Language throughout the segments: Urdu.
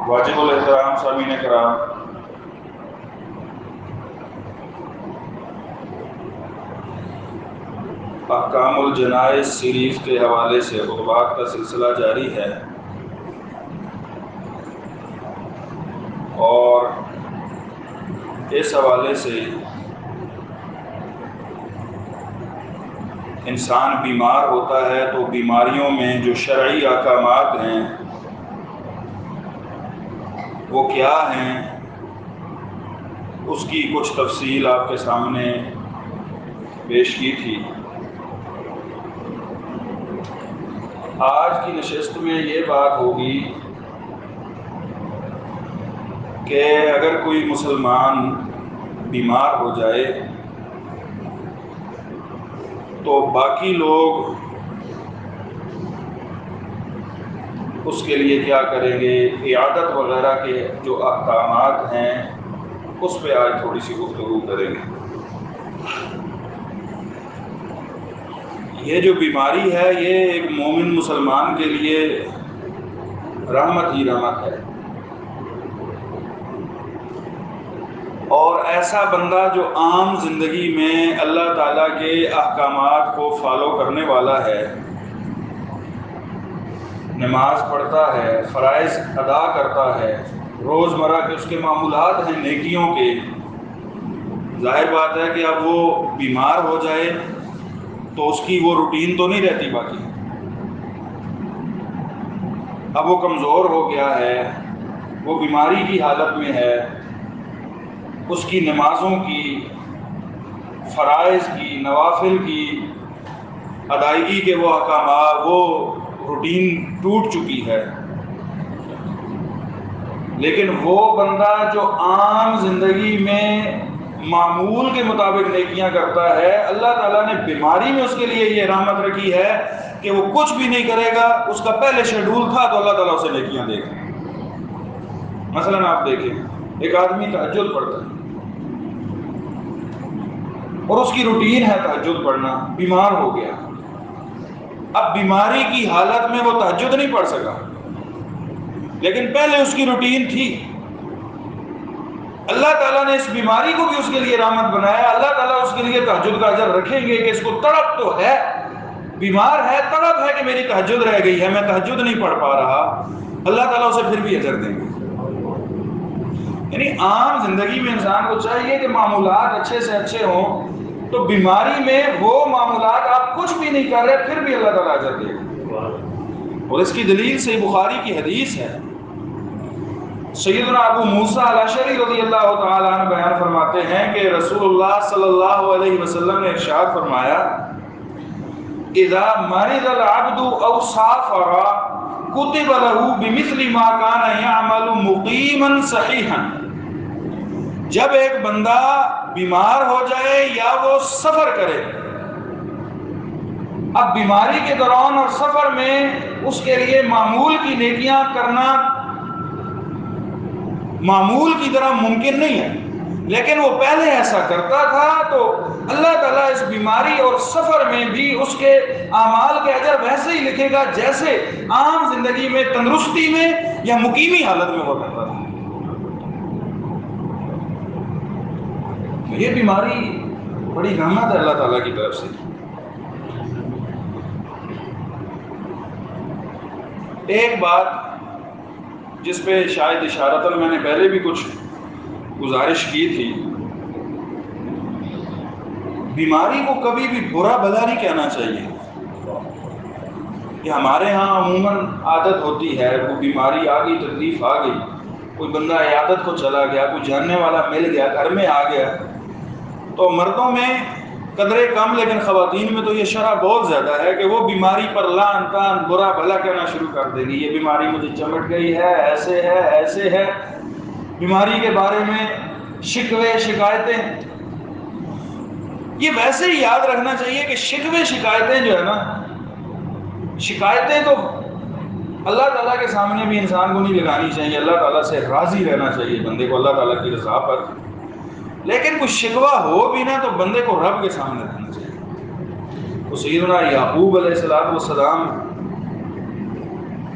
واجب الاحترام سامعین کرام، احکام الجنائز سیریز کے حوالے سے خطبات کا سلسلہ جاری ہے، اور اس حوالے سے انسان بیمار ہوتا ہے تو بیماریوں میں جو شرعی احکامات ہیں وہ کیا ہیں، اس کی کچھ تفصیل آپ کے سامنے پیش کی تھی۔ آج کی نشست میں یہ بات ہوگی کہ اگر کوئی مسلمان بیمار ہو جائے تو باقی لوگ اس کے لیے کیا کریں گے، عیادت وغیرہ کے جو احکامات ہیں اس پہ آج تھوڑی سی گفتگو کریں گے۔ یہ جو بیماری ہے یہ ایک مومن مسلمان کے لیے رحمت ہی رحمت ہے، اور ایسا بندہ جو عام زندگی میں اللہ تعالیٰ کے احکامات کو فالو کرنے والا ہے، نماز پڑھتا ہے، فرائض ادا کرتا ہے، روزمرہ کے اس کے معمولات ہیں نیکیوں کے، ظاہر بات ہے کہ اب وہ بیمار ہو جائے تو اس کی وہ روٹین تو نہیں رہتی باقی، اب وہ کمزور ہو گیا ہے، وہ بیماری کی حالت میں ہے، اس کی نمازوں کی، فرائض کی، نوافل کی ادائیگی کے وہ احکامات، وہ روٹین ٹوٹ چکی ہے۔ لیکن وہ بندہ جو عام زندگی میں معمول کے مطابق نیکیاں کرتا ہے، اللہ تعالیٰ نے بیماری میں اس کے لیے یہ رحمت رکھی ہے کہ وہ کچھ بھی نہیں کرے گا، اس کا پہلے شیڈول تھا تو اللہ تعالیٰ اسے نیکیاں دے گا۔ مثلا آپ دیکھیں، ایک آدمی تہجد پڑھتا ہے اور اس کی روٹین ہے تہجد پڑھنا، بیمار ہو گیا، اب بیماری کی حالت میں وہ تہجد نہیں پڑھ سکا، لیکن پہلے اس کی روٹین تھی۔ اللہ تعالیٰ نے اس بیماری کو بھی اس کے لیے رحمت بنایا، اللہ تعالیٰ اس کے لیے تہجد کا اجر رکھیں گے کہ اس کو تڑپ تو ہے، بیمار ہے، تڑپ ہے کہ میری تہجد رہ گئی ہے، میں تہجد نہیں پڑھ پا رہا، اللہ تعالیٰ اسے پھر بھی اجر دیں گے۔ یعنی عام زندگی میں انسان کو چاہیے کہ معمولات اچھے سے اچھے ہوں، تو بیماری میں وہ معمولات آپ کچھ بھی نہیں کر رہے پھر بھی اللہ تعالیٰ اجر دے گا۔ اور اس کی دلیل صحیح بخاری کی حدیث ہے، سیدنا ابو موسیٰ الاشعری رضی اللہ تعالیٰ عنہ بیان فرماتے ہیں کہ رسول اللہ صلی اللہ علیہ وسلم نے ارشاد فرمایا، اذا مرض العبد او سافر کتب له بمثل ما كان يعمل مقیما صحیحا۔ جب ایک بندہ بیمار ہو جائے یا وہ سفر کرے، اب بیماری کے دوران اور سفر میں اس کے لیے معمول کی نیکیاں کرنا معمول کی طرح ممکن نہیں ہے، لیکن وہ پہلے ایسا کرتا تھا تو اللہ تعالیٰ اس بیماری اور سفر میں بھی اس کے اعمال کے اجر ویسے ہی لکھے گا جیسے عام زندگی میں تندرستی میں یا مقیمی حالت میں ہوا کرتا تھا۔ یہ بیماری بڑی رحمت ہے اللہ تعالیٰ کی طرف سے۔ ایک بات جس پہ شاید اشارتاً میں نے پہلے بھی کچھ گزارش کی تھی، بیماری کو کبھی بھی برا بھلا نہیں کہنا چاہیے کہ ہمارے ہاں عموماً عادت ہوتی ہے، وہ بیماری آ گئی، تکلیف آ گئی، کوئی بندہ عیادت کو چلا گیا، کوئی جاننے والا مل گیا، گھر میں آ گیا، تو مردوں میں قدرے کم لیکن خواتین میں تو یہ شرح بہت زیادہ ہے کہ وہ بیماری پر لعن طعن برا بھلا کہنا شروع کر دے گی، یہ بیماری مجھے چمٹ گئی ہے، ایسے ہے ایسے ہے، بیماری کے بارے میں شکوے شکایتیں۔ یہ ویسے ہی یاد رکھنا چاہیے کہ شکوے شکایتیں جو ہے نا، شکایتیں تو اللہ تعالیٰ کے سامنے بھی انسان کو نہیں لگانی چاہیے، اللہ تعالیٰ سے راضی رہنا چاہیے بندے کو، اللہ تعالیٰ کی رضا پر، لیکن کچھ شکوہ ہو بھی نہ تو بندے کو رب کے سامنے رکھنا چاہیے۔ تو سیدنا یعقوب علیہ السلام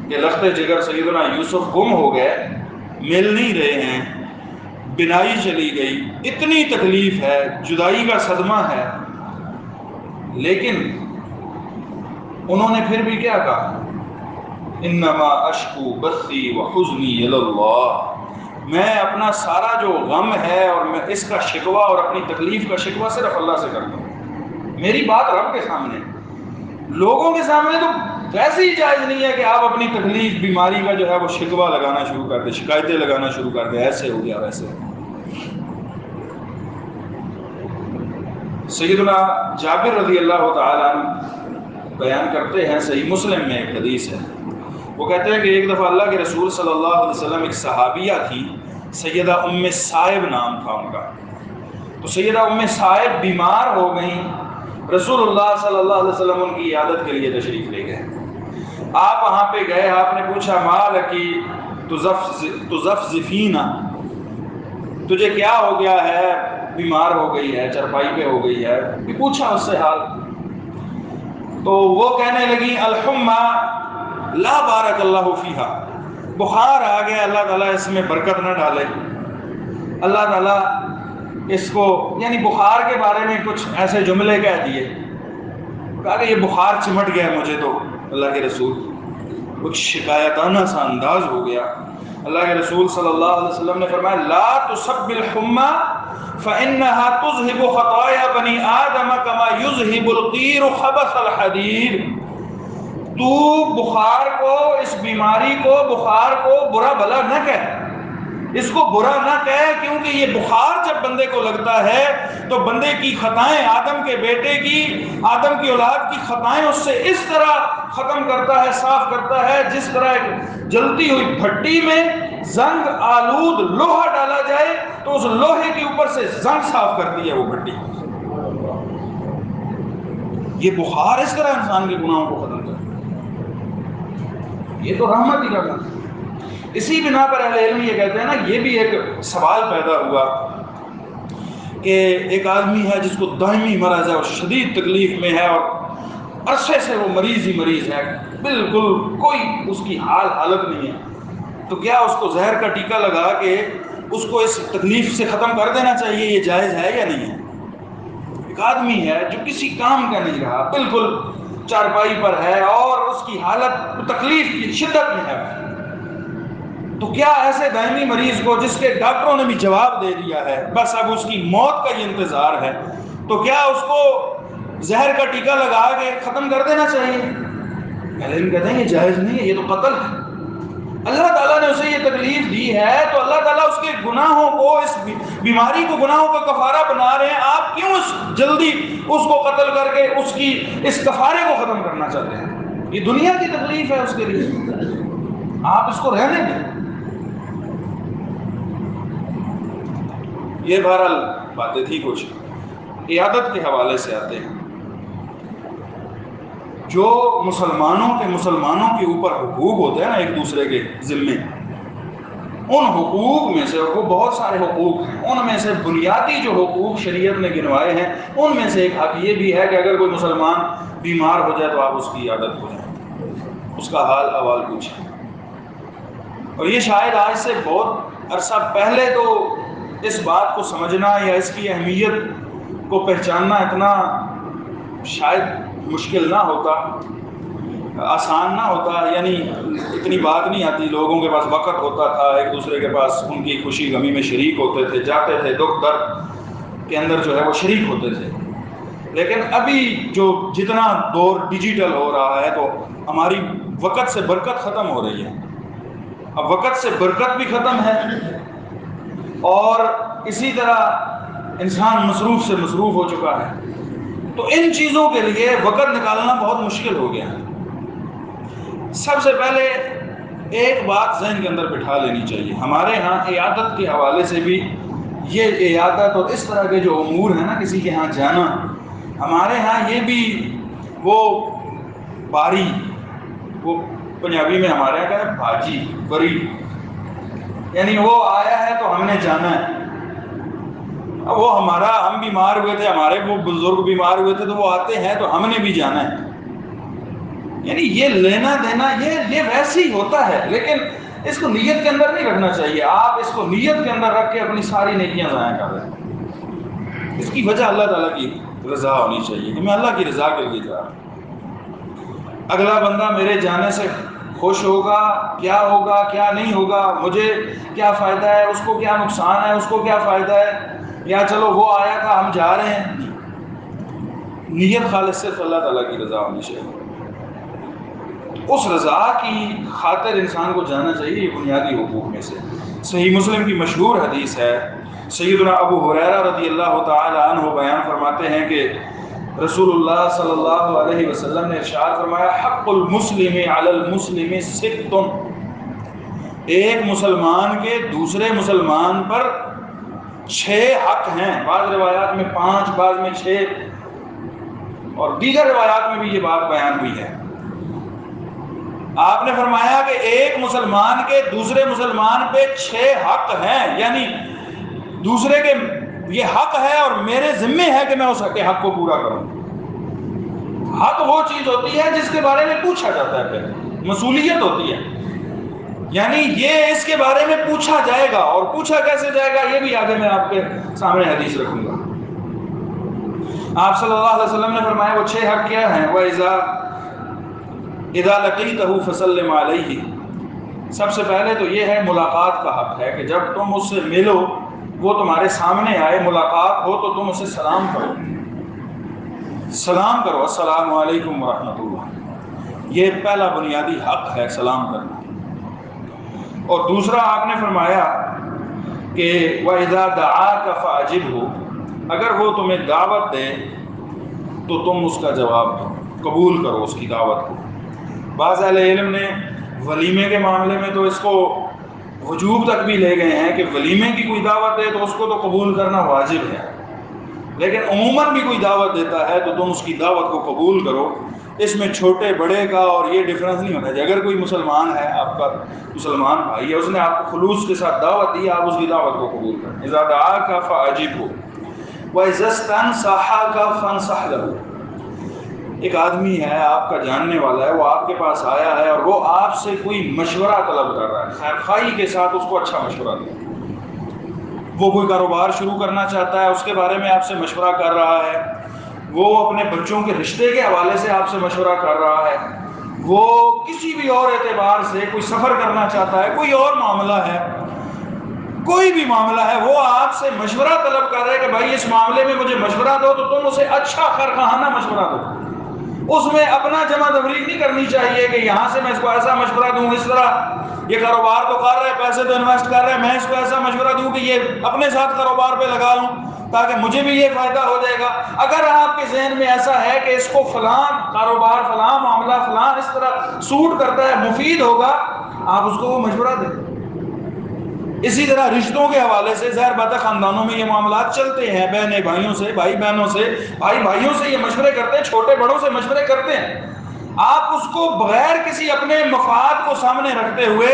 کے لخت جگر سیدنا یوسف گم ہو گئے، مل نہیں رہے ہیں، بنائی چلی گئی، اتنی تکلیف ہے، جدائی کا صدمہ ہے، لیکن انہوں نے پھر بھی کیا کہا؟ انما اشکو بثی وحزنی الی اللہ، میں اپنا سارا جو غم ہے اور میں اس کا شکوہ اور اپنی تکلیف کا شکوہ صرف اللہ سے کرتا ہوں۔ میری بات رب کے سامنے، لوگوں کے سامنے تو ویسے ہی جائز نہیں ہے کہ آپ اپنی تکلیف بیماری کا جو ہے وہ شکوہ لگانا شروع کر دیں، شکایتیں لگانا شروع کر دیں، ایسے ہو گیا ویسے۔ سیدنا جابر رضی اللہ تعالیٰ عنہ بیان کرتے ہیں، صحیح مسلم میں ایک حدیث ہے، وہ کہتے ہیں کہ ایک دفعہ اللہ کے رسول صلی اللہ علیہ وسلم، ایک صحابیہ تھی سیدہ ام سائب نام تھا ان کا، تو سیدہ ام سائب بیمار ہو گئیں، رسول اللہ صلی اللہ علیہ وسلم ان کی عیادت کے لیے تشریف لے گئے۔ آپ وہاں پہ گئے، آپ نے پوچھا ما لکی تزفزفینا، تجھے کیا ہو گیا ہے، بیمار ہو گئی ہے، چرپائی پہ ہو گئی ہے، بھی پوچھا اس سے حال، تو وہ کہنے لگی الحمى لا بارک اللہ فیہا، بخار آ گیا، اللہ تعالیٰ اس میں برکت نہ ڈالے، اللہ تعالیٰ اس کو، یعنی بخار کے بارے میں کچھ ایسے جملے کہہ دیے، کہا کہ یہ بخار چمٹ گیا مجھے، تو اللہ کے رسول کچھ شکایتانہ سا انداز ہو گیا۔ اللہ کے رسول صلی اللہ علیہ وسلم نے فرمایا لا تصب الحمى فإنها تذهب خطايا بني آدم كما يذهب القير خبث الحديد، تو بخار کو، اس بیماری کو، بخار کو برا بھلا نہ کہہ، اس کو برا نہ کہے، کیونکہ یہ بخار جب بندے کو لگتا ہے تو بندے کی خطائیں، آدم کے بیٹے کی، آدم کی اولاد کی خطائیں اس سے اس طرح ختم کرتا ہے، صاف کرتا ہے، جس طرح ایک جلتی ہوئی بھٹی میں زنگ آلود لوہا ڈالا جائے تو اس لوہے کے اوپر سے زنگ صاف کرتی ہے وہ بھٹی۔ یہ بخار اس طرح انسان کے گناہوں کو ختم کرتا ہے، یہ تو رحمت ہی کا کام ہے۔ اسی بنا پر اہل علم یہ کہتے ہیں نا، یہ بھی ایک سوال پیدا ہوا کہ ایک آدمی ہے جس کو دائمی مرض ہے اور شدید تکلیف میں ہے اور عرصے سے وہ مریض ہی مریض ہے، بالکل کوئی اس کی حالت نہیں ہے، تو کیا اس کو زہر کا ٹیکہ لگا کے اس کو اس تکلیف سے ختم کر دینا چاہیے؟ یہ جائز ہے یا نہیں ہے؟ ایک آدمی ہے جو کسی کام کا نہیں رہا، بالکل چارپائی پر ہے اور اس کی حالت تکلیف کی شدت میں ہے، تو کیا ایسے دائمی مریض کو، جس کے ڈاکٹروں نے بھی جواب دے دیا ہے، بس اب اس کی موت کا یہ انتظار ہے، تو کیا اس کو زہر کا ٹیکہ لگا کے ختم کر دینا چاہیے؟ علم کہتے ہیں یہ جائز نہیں ہے، یہ تو قتل ہے۔ اللہ تعالیٰ نے اسے یہ تکلیف دی ہے تو اللہ تعالیٰ اس کے گناہوں کو، اس بیماری کو گناہوں کا کفارہ بنا رہے ہیں، آپ کیوں جلدی اس کو قتل کر کے اس کی اس کفارے کو ختم کرنا چاہتے ہیں؟ یہ دنیا کی تکلیف ہے اس کے لیے، آپ اس کو رہنے دیں۔ یہ بہرحال باتیں تھی کچھ، عیادت کے حوالے سے آتے ہیں۔ جو مسلمانوں کے اوپر حقوق ہوتے ہیں نا ایک دوسرے کے ذمے، ان حقوق میں سے، اور وہ بہت سارے حقوق ہیں، ان میں سے بنیادی جو حقوق شریعت نے گنوائے ہیں، ان میں سے ایک حق یہ بھی ہے کہ اگر کوئی مسلمان بیمار ہو جائے تو آپ اس کی عیادت کریں، اس کا حال احوال پوچھیں۔ اور یہ شاید آج سے بہت عرصہ پہلے تو اس بات کو سمجھنا یا اس کی اہمیت کو پہچاننا اتنا شاید مشکل نہ ہوتا، آسان نہ ہوتا، یعنی اتنی بات نہیں آتی، لوگوں کے پاس وقت ہوتا تھا، ایک دوسرے کے پاس ان کی خوشی غمی میں شریک ہوتے تھے، جاتے تھے، دکھ درد کے اندر جو ہے وہ شریک ہوتے تھے۔ لیکن ابھی جو جتنا دور ڈیجیٹل ہو رہا ہے تو ہماری وقت سے برکت ختم ہو رہی ہے، اب وقت سے برکت بھی ختم ہے، اور اسی طرح انسان مصروف سے مصروف ہو چکا ہے، تو ان چیزوں کے لیے وقت نکالنا بہت مشکل ہو گیا ہے۔ سب سے پہلے ایک بات ذہن کے اندر بٹھا لینی چاہیے، ہمارے ہاں عیادت کے حوالے سے بھی، یہ عیادت اور اس طرح کے جو امور ہیں نا، کسی کے ہاں جانا، ہمارے ہاں یہ بھی وہ باری، وہ پنجابی میں ہمارے یہاں کہتے ہیں بھاجی بری، یعنی وہ آیا ہے تو ہم نے جانا ہے، وہ ہم بیمار ہوئے تھے، ہمارے وہ بزرگ بیمار ہوئے تھے تو وہ آتے ہیں تو ہم نے بھی جانا ہے، یعنی یہ لینا دینا یہ ویسے ہی ہوتا ہے، لیکن اس کو نیت کے اندر نہیں رکھنا چاہیے. آپ اس کو نیت کے اندر رکھ کے اپنی ساری نیکیاں ضائع کر رہے ہیں. اس کی وجہ اللہ تعالیٰ کی رضا ہونی چاہیے کہ میں اللہ کی رضا کے لیے جا رہا ہوں. اگلا بندہ میرے جانے سے خوش ہوگا کیا نہیں ہوگا, مجھے کیا فائدہ ہے, اس کو کیا نقصان ہے, اس کو کیا فائدہ ہے, یا چلو وہ آیا تھا ہم جا رہے ہیں. نیت خالص صرف اللہ تعالیٰ کی رضا ہونی چاہیے. اس رضا کی خاطر انسان کو جانا چاہیے. یہ بنیادی حقوق میں سے. صحیح مسلم کی مشہور حدیث ہے, سیدنا ابو ہریرہ رضی اللہ تعالی عنہ بیان فرماتے ہیں کہ رسول اللہ صلی اللہ علیہ وسلم نے ارشاد فرمایا, حق المسلم علی المسلم ست. ایک مسلمان کے دوسرے مسلمان پر 6 حق ہیں. بعض روایات میں 5, بعض میں 6, اور دیگر روایات میں بھی یہ بات بیان ہوئی ہے. آپ نے فرمایا کہ ایک مسلمان کے دوسرے مسلمان پہ 6 حق ہیں, یعنی دوسرے کے یہ حق ہے اور میرے ذمہ ہے کہ میں اس حق کو پورا کروں. حق وہ چیز ہوتی ہے جس کے بارے میں پوچھا جاتا ہے, پھر مسئولیت ہوتی ہے, یعنی یہ اس کے بارے میں پوچھا جائے گا, اور پوچھا کیسے جائے گا یہ بھی آگے میں آپ کے سامنے حدیث رکھوں گا. آپ صلی اللہ علیہ وسلم نے فرمایا وہ 6 حق کیا ہیں؟ اذا لقیتہ فسلم علیہ. سب سے پہلے تو یہ ہے ملاقات کا حق ہے کہ جب تم اس سے ملو, وہ تمہارے سامنے آئے, ملاقات ہو تو تم اسے سلام کرو, السلام علیکم ورحمۃ اللہ. یہ پہلا بنیادی حق ہے, سلام کرنا. اور دوسرا آپ نے فرمایا کہ وَإِذَا دَعَاكَ فَأَجِبْهُ. اگر وہ تمہیں دعوت دے تو تم اس کا جواب دو, قبول کرو اس کی دعوت کو. بعض اہل علم نے ولیمے کے معاملے میں تو اس کو وجوب تک بھی لے گئے ہیں کہ ولیمے کی کوئی دعوت دے تو اس کو تو قبول کرنا واجب ہے, لیکن عموماً بھی کوئی دعوت دیتا ہے تو تم اس کی دعوت کو قبول کرو. اس میں چھوٹے بڑے کا اور یہ ڈفرنس نہیں ہونا چاہیے. اگر کوئی مسلمان ہے, آپ کا مسلمان بھائی ہے, اس نے آپ کو خلوص کے ساتھ دعوت دی, آپ اس کی دعوت کو قبول کریں. اذا دعاک فاجبہ واذا استنصحک فانصح لہ. ایک آدمی ہے آپ کا جاننے والا ہے, وہ آپ کے پاس آیا ہے اور وہ آپ سے کوئی مشورہ طلب کر رہا ہے, خیر خواہی کے ساتھ اس کو اچھا مشورہ دیں. وہ کوئی کاروبار شروع کرنا چاہتا ہے, اس کے بارے میں آپ سے مشورہ کر رہا ہے. وہ اپنے بچوں کے رشتے کے حوالے سے آپ سے مشورہ کر رہا ہے. وہ کسی بھی اور اعتبار سے کوئی سفر کرنا چاہتا ہے, کوئی اور معاملہ ہے, کوئی بھی معاملہ ہے, وہ آپ سے مشورہ طلب کر رہا ہے کہ بھائی اس معاملے میں مجھے مشورہ دو, تو تم اسے اچھا خواہانہ مشورہ دو. اس میں اپنا جمع تفریق نہیں کرنی چاہیے کہ یہاں سے میں اس کو ایسا مشورہ دوں, اس طرح یہ کاروبار تو کر رہا ہے, پیسے تو انویسٹ کر رہا ہے, میں اس کو ایسا مشورہ دوں کہ یہ اپنے ساتھ کاروبار پہ لگا لوں تاکہ مجھے بھی یہ فائدہ ہو جائے گا. اگر آپ کے ذہن میں ایسا ہے کہ اس کو فلاں کاروبار, فلاں معاملہ, فلاں اس طرح سوٹ کرتا ہے, مفید ہوگا, آپ اس کو وہ مشورہ دیں. اسی طرح رشتوں کے حوالے سے ظاہر بات ہے خاندانوں میں یہ معاملات چلتے ہیں, بہنیں بھائیوں سے, بھائی بہنوں سے, بھائی بھائیوں سے یہ مشورے کرتے ہیں, چھوٹے بڑوں سے مشورے کرتے ہیں. آپ اس کو بغیر کسی اپنے مفاد کو سامنے رکھتے ہوئے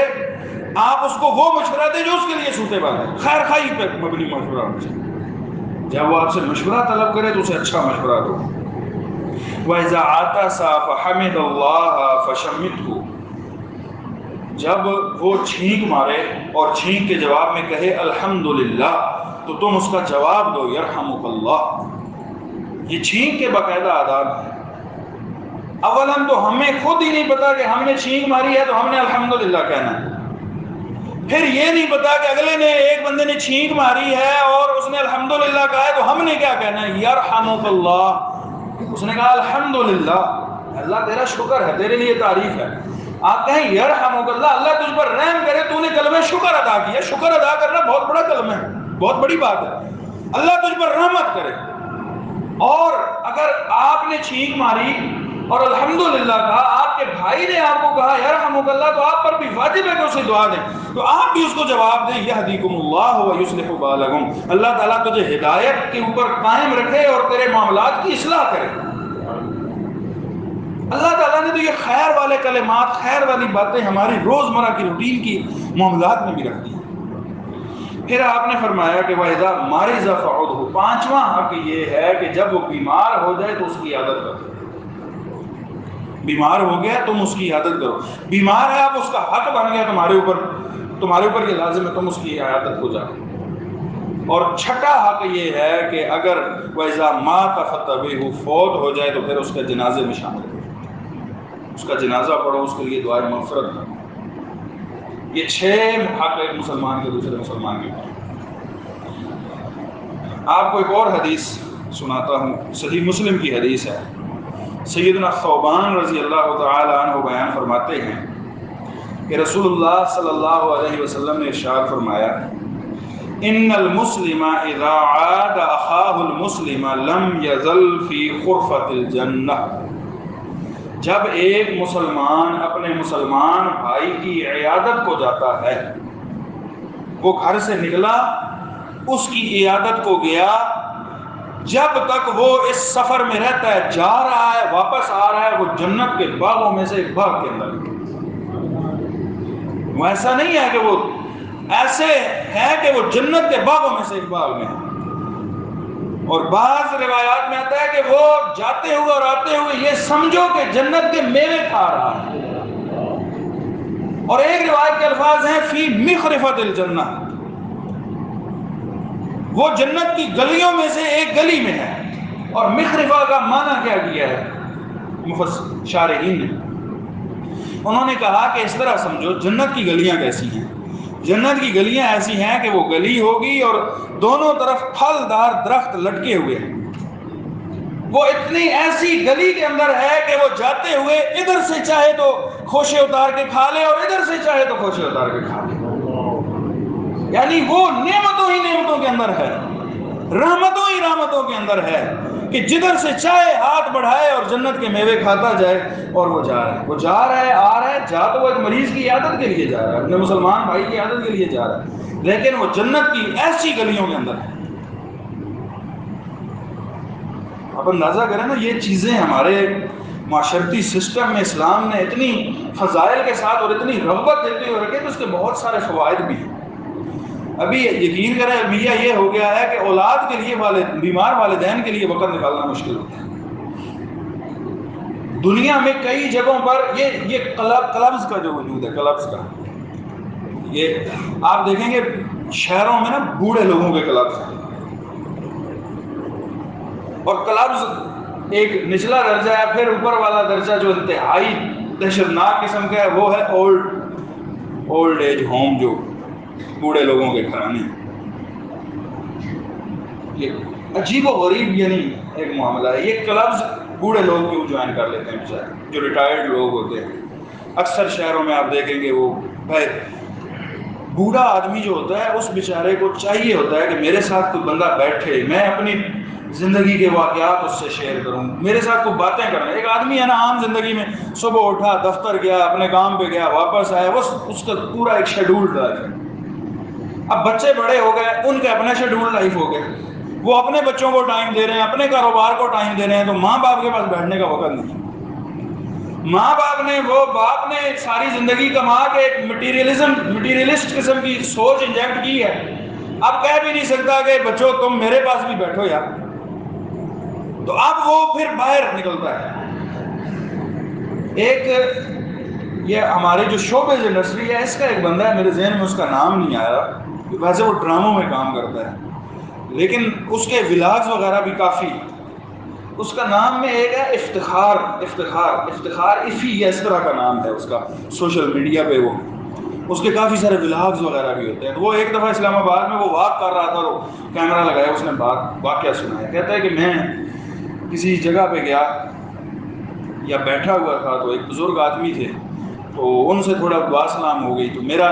آپ اس کو وہ مشورہ دیں جو اس کے لیے سوٹیبل ہے, خیر خواہی پہ مبنی مشورہ ہونا چاہیے. جب وہ آپ سے مشورہ طلب کرے تو اسے اچھا مشورہ دو. وَإِذَا عَطَسَ فَحَمِدَ اللَّهَ فَشَمِّتْهُ. جب وہ چھینک مارے اور چھینک کے جواب میں کہے الحمدللہ, تو تم اس کا جواب دو یرحمک اللہ. یہ چھینک کے باقاعدہ آداب ہیں. اولاً تو ہمیں خود ہی نہیں پتا کہ ہم نے چھینک ماری ہے تو ہم نے الحمدللہ کہنا ہے. پھر یہ نہیں پتا کہ اگلے نے, ایک بندے نے چھینک ماری ہے اور اس نے الحمدللہ کہا ہے تو ہم نے کیا کہنا ہے, یرحمک اللہ. اس نے کہا الحمدللہ, اللہ تیرا شکر ہے, تیرے لیے تعریف ہے. آپ کہیں یرحمک اللہ, اللہ تجھ پر رحم کرے, تو نے کلمہ شکر ادا کیا. شکر ادا کرنا بہت بڑا کلمہ ہے, بہت بڑی بات ہے. اللہ تجھ پر رحمت کرے. اور اگر آپ نے چھینک ماری اور الحمدللہ کہا, آپ کے بھائی نے آپ کو کہا یرحمک اللہ, تو آپ پر بھی واجب ہے کہ اسے دعا دیں, تو آپ بھی اس کو جواب دیں یہدیکم اللہ ویصلح بالکم. اللہ تعالیٰ تجھے ہدایت کے اوپر قائم رکھے اور تیرے معاملات کی اصلاح کرے. اللہ تعالیٰ نے تو یہ خیر والے کلمات, خیر والی باتیں ہماری روزمرہ کی روٹین کی معاملات میں بھی رکھ دی. پھر آپ نے فرمایا کہ وَإِذَا مَرِضَ فَعُدْهُ. 5واں حق یہ ہے کہ جب وہ بیمار ہو جائے تو اس کی عادت کرو. بیمار ہو گیا تم اس کی عیادت کرو، بیمار ہے اب اس کا حق بن گیا تمہارے اوپر یہ لازم ہے تم اس کی عیادت کو جاؤ۔ اور چھٹا حق یہ ہے کہ اگر وَإِذَا مَاتَ فَاتَّبِعُوهُ فوت ہو جائے تو پھر اس کے جنازے میں شامل کرو، اس کا جنازہ پڑھو، اس کے لیے دعائے مغفرت کرو۔ یہ 6 حق ایک مسلمان کے دوسرے مسلمان کے اوپر۔ آپ کو ایک اور حدیث سناتا ہوں، صحیح مسلم کی حدیث ہے۔ سیدنا ثوبان رضی اللہ تعالی عنہ بیان فرماتے ہیں کہ رسول اللہ صلی اللہ علیہ وسلم نے ارشاد فرمایا ان المسلم اذا عاد اخاہ المسلم لم یزل فی خرفۃ الجنہ، جب ایک مسلمان اپنے مسلمان بھائی کی عیادت کو جاتا ہے، وہ گھر سے نکلا اس کی عیادت کو گیا، جب تک وہ اس سفر میں رہتا ہے، جا رہا ہے واپس آ رہا ہے، وہ جنت کے باغوں میں سے ایک باغ کے اندر ہے۔ وہ ایسا نہیں ہے کہ وہ ایسے ہے کہ وہ جنت کے باغوں میں سے ایک باغ میں ہے۔ اور بعض روایات میں آتا ہے کہ وہ جاتے ہوئے اور آتے ہوئے یہ سمجھو کہ جنت کے میوے کھا رہا ہے۔ اور ایک روایت کے الفاظ ہیں فی مخرفۃ الجنہ، وہ جنت کی گلیوں میں سے ایک گلی میں ہے۔ اور مخرفہ کا معنی کیا کیا ہے شارحین نے؟ انہوں نے کہا کہ اس طرح سمجھو جنت کی گلیاں کیسی ہیں، جنت کی گلیاں ایسی ہیں کہ وہ گلی ہوگی اور دونوں طرف پھلدار درخت لٹکے ہوئے ہیں، وہ اتنی ایسی گلی کے اندر ہے کہ وہ جاتے ہوئے ادھر سے چاہے تو خوشے اتار کے کھا لے اور ادھر سے چاہے تو خوشے اتار کے کھا لے، یعنی وہ نعمتوں ہی نعمتوں کے اندر ہے، رحمتوں ہی رحمتوں کے اندر ہے کہ جدھر سے چاہے ہاتھ بڑھائے اور جنت کے میوے کھاتا جائے۔ اور وہ جا رہا ہے آ رہا ہے، جا تو وہ ایک مریض کی عیادت کے لیے جا رہا ہے، اپنے مسلمان بھائی کی عیادت کے لیے جا رہا ہے، لیکن وہ جنت کی ایسی گلیوں کے اندر ہے۔ آپ اندازہ کریں نا، یہ چیزیں ہمارے معاشرتی سسٹم میں اسلام نے اتنی فضائل کے ساتھ اور اتنی رغبت دیتے ہوئے رکھے تو اس کے بہت سارے فوائد بھی ہیں۔ ابھی یقین کریں المیہ یہ ہو گیا ہے کہ اولاد کے لیے بیمار والدین کے لیے وقت نکالنا مشکل ہوتا ہے۔ دنیا میں کئی جگہوں پر یہ کلبز کا جو وجود ہے، کلبز کا، یہ آپ دیکھیں گے شہروں میں نا بوڑھے لوگوں کے کلبز ہیں، اور کلبز ایک نچلا درجہ ہے، پھر اوپر والا درجہ جو انتہائی دہشتناک قسم کا ہے وہ ہے اولڈ ایج ہوم، جو بوڑھے لوگوں کے گھرانے۔ یہ عجیب و غریب یعنی ایک معاملہ ہے۔ یہ کلبز بوڑھے لوگ کیوں جوائن کر لیتے ہیں بیچارے، جو ریٹائرڈ لوگ ہوتے ہیں؟ اکثر شہروں میں آپ دیکھیں گے وہ بوڑھا آدمی جو ہوتا ہے اس بیچارے کو چاہیے ہوتا ہے کہ میرے ساتھ کوئی بندہ بیٹھے، میں اپنی زندگی کے واقعات اس سے شیئر کروں، میرے ساتھ کوئی باتیں کرنا۔ ایک آدمی ہے نا عام زندگی میں صبح اٹھا، دفتر گیا، اپنے کام پہ گیا، واپس آیا، بس اس کا پورا ایک شیڈول لائف ہے۔ اب بچے بڑے ہو گئے، ان کے اپنے شیڈول لائف ہو گئے، وہ اپنے بچوں کو ٹائم دے رہے ہیں، اپنے کاروبار کو ٹائم دے رہے ہیں، تو ماں باپ کے پاس بیٹھنے کا وقت نہیں۔ ماں باپ نے ساری زندگی کما کے ایک مٹیریلسٹ قسم کی سوچ انجیکٹ کی ہے، اب کہہ بھی نہیں سکتا کہ بچوں تم میرے پاس بھی بیٹھو یار، تو اب وہ پھر باہر نکلتا ہے۔ ایک یہ ہمارے جو شوبز انڈسٹری ہے، اس کا ایک بندہ ہے، میرے ذہن میں اس کا نام نہیں آیا، ویسے وہ ڈراموں میں کام کرتا ہے لیکن اس کے ولاگز وغیرہ بھی کافی، اس کا نام میں ایک ہے افتخار افی، اس طرح کا نام ہے اس کا، سوشل میڈیا پہ وہ اس کے کافی سارے ولاگز وغیرہ بھی ہوتے ہیں۔ وہ ایک دفعہ اسلام آباد میں وہ واک کر رہا تھا، وہ کیمرہ لگایا، اس نے واقعہ سنایا، کہتا ہے کہ میں کسی جگہ پہ گیا یا بیٹھا ہوا تھا تو ایک بزرگ آدمی تھے، تو ان سے تھوڑا دعا سلام ہو گئی، تو میرا